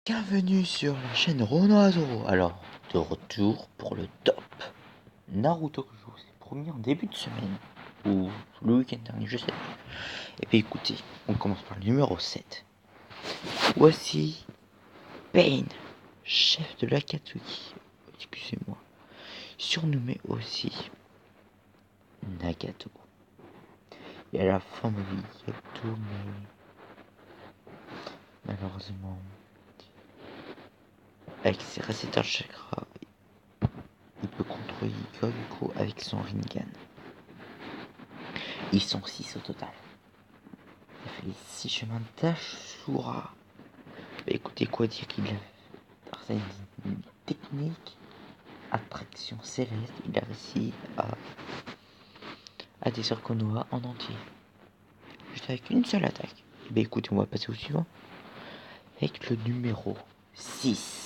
Bienvenue sur la chaîne Renoiseau. Alors, de retour pour le top Naruto que je vous ai promis en début de semaine, ou le week-end dernier, je sais pas. Et puis écoutez, on commence par le numéro 7. Voici Pain, chef de l'Akatsuki, excusez-moi, surnommé aussi Nagato. Et à la fin de vie, Yato, mais malheureusement, avec ses récepteurs chakra, il peut contrôler Goku avec son Rinnegan. Ils sont 6 au total. Il a fait les 6 chemins d'Ashura. Bah écoutez, quoi dire qu'il a. Alors, c'est une technique, attraction céleste. Il a réussi à détruire Konoha en entier. Juste avec une seule attaque. Et bah écoutez, on va passer au suivant. Avec le numéro 6.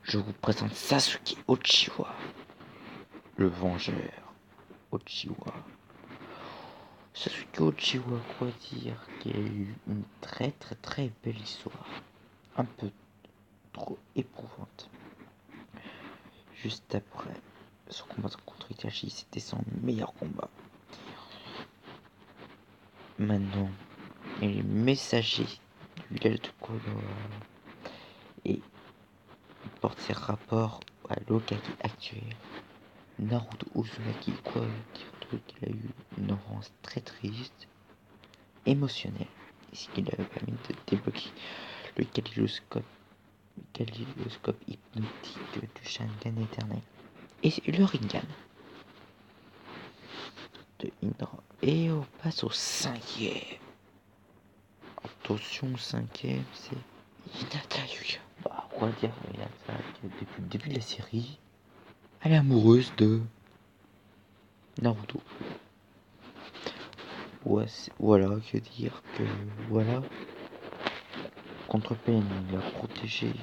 Je vous présente Sasuke Uchiwa. Le vengeur Uchiwa. Sasuke Uchiwa, quoi dire qu'il a eu une très belle histoire. Un peu trop éprouvante. Juste après son combat contre Itachi, c'était son meilleur combat. Maintenant, il est messager du village de Konoha et il porte ses rapports à l'Hokage actuel. Naruto Uzumaki, quoi dire qu'il a eu une enfance très triste, émotionnelle, et ce qui lui avait permis de débloquer le kaléidoscope hypnotique du Sharingan éternel et le Rinnegan de Indra. Et on passe au 5e. Attention, 5e, c'est Hinata Yuya. Bah, quoi dire, Hinata, depuis le début de la série, elle est amoureuse de Naruto. Ouais, voilà, que dire que voilà. Contre Pain, il a protégé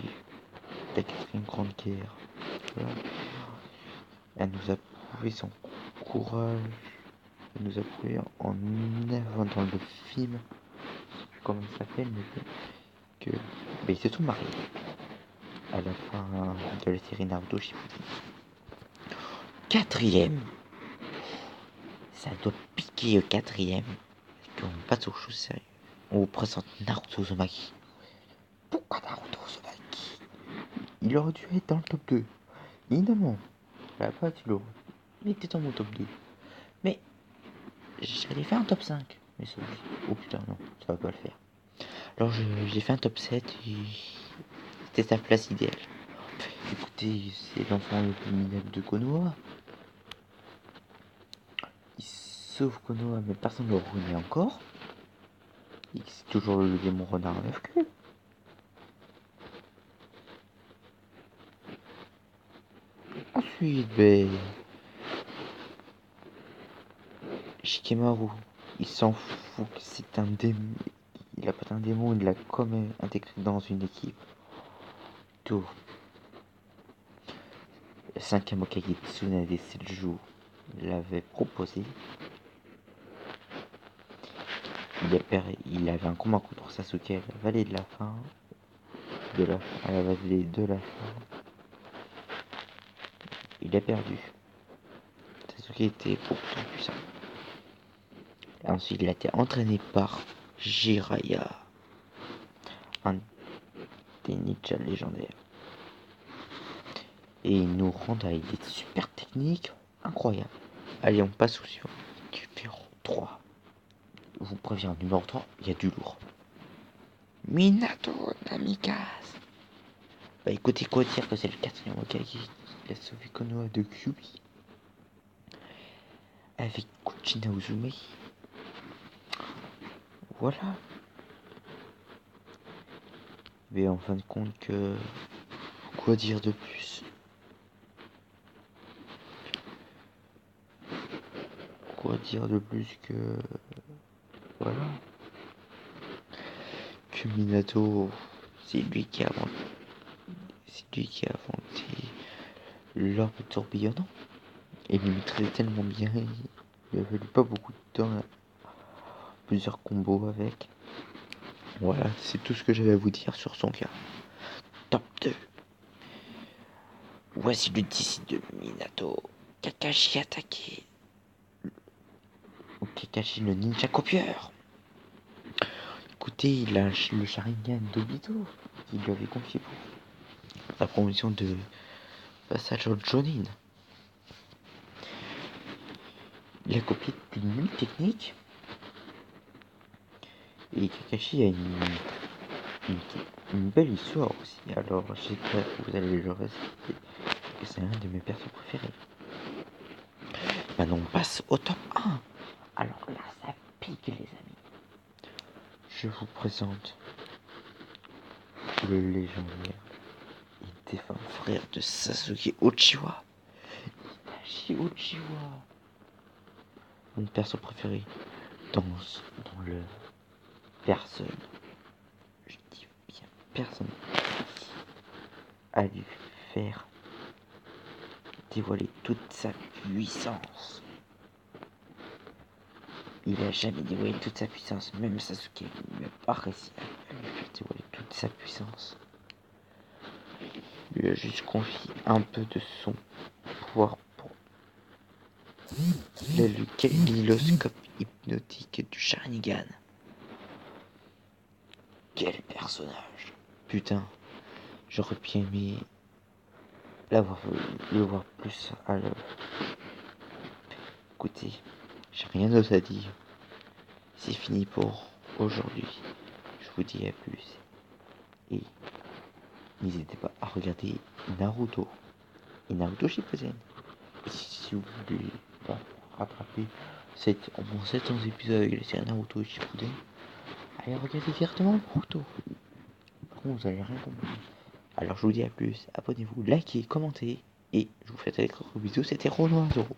la 4ème grande guerre. Voilà. Elle nous a prouvé son courage. Elle nous a prouvé en avant dans le film. Je sais plus comment il s'appelle, mais que ils se sont mariés à la fin de la série Naruto Shippuden. 4e, ça doit piquer au 4e, parce qu'on passe aux choses sérieuses. On vous présente Naruto Uzumaki. Pourquoi Naruto Uzumaki? Il aurait dû être dans le top 2. Évidemment, la pas tu l'aurais. Il était dans mon top 2. Mais j'allais faire un top 5. Mais ça, oh putain, non, ça va pas le faire. Alors j'ai fait un top 7 et c'était sa place idéale. Écoutez, c'est l'enfant le plus minable de Konoha. Il sauve Konoha, mais personne ne le reconnaît encore. Et c'est toujours le démon renard à 9 queues. Ensuite, Shikamaru, il s'en fout que c'est un démon. Il a pas un démon, il l'a comme intégré dans une équipe. Tout. Le 5e Hokage Tsunade Selju l'avait proposé. Il avait un combat contre Sasuke à la vallée de la fin. À la vallée de la fin. Il a perdu. Sasuke était beaucoup trop puissant. Et ensuite, il a été entraîné par Jiraiya, un des ninjas légendaires. Et il nous rend avec des super techniques incroyables. Allez, on passe au suivant. Numéro 3. Je vous préviens, numéro 3, il y a du lourd. Minato Namikaze. Bah écoutez, quoi dire que c'est le 4e Hokage. Il a sauvé Konoha de Kyuubi. Avec Kuchina Uzume. Voilà. Mais en fin de compte que... Quoi dire de plus? Quoi dire de plus que... Voilà. Que Minato, c'est lui qui a inventé l'orbe tourbillonnant. Et il le maîtrisait tellement bien, il a fallu pas beaucoup de temps, plusieurs combos avec. Voilà, c'est tout ce que j'avais à vous dire sur son cas. Top 2. Voici le DC de Minato. Kakashi attaqué. Kakashi le ninja copieur. Écoutez, il a le Sharingan d'Obito qu'il lui avait confié pour la promotion de passage au Jonin. Il a copié une technique. Et Kakashi a une belle histoire aussi. Alors j'espère que vous allez le respecter. Que c'est un de mes persos préférés. Maintenant on passe au top 1. Alors là ça pique les amis. Je vous présente le légendaire et défunt frère de Sasuke Uchiwa, Itachi Uchiwa. Mon perso préféré dans le personne, je dis bien personne, à lui faire dévoiler toute sa puissance. Il a jamais dévoilé toute sa puissance, même Sasuke n'a pas réussi à lui faire dévoiler toute sa puissance. Il lui a juste confié un peu de son pouvoir pour le kaléidoscope hypnotique du Sharingan. Quel personnage! Putain, j'aurais bien aimé le voir plus à l'œuvre. Écoutez, j'ai rien d'autre à dire. C'est fini pour aujourd'hui. Je vous dis à plus. Et n'hésitez pas à regarder Naruto et Naruto Shippuden. Et si vous voulez rattraper mon 700 épisodes avec les séries Naruto et Shippuden, allez regarder directement Naruto. Par contre, vous allez rien comprendre. Alors je vous dis à plus, abonnez-vous, likez, commentez, et je vous fais des gros bisous, c'était Renoir Zoro.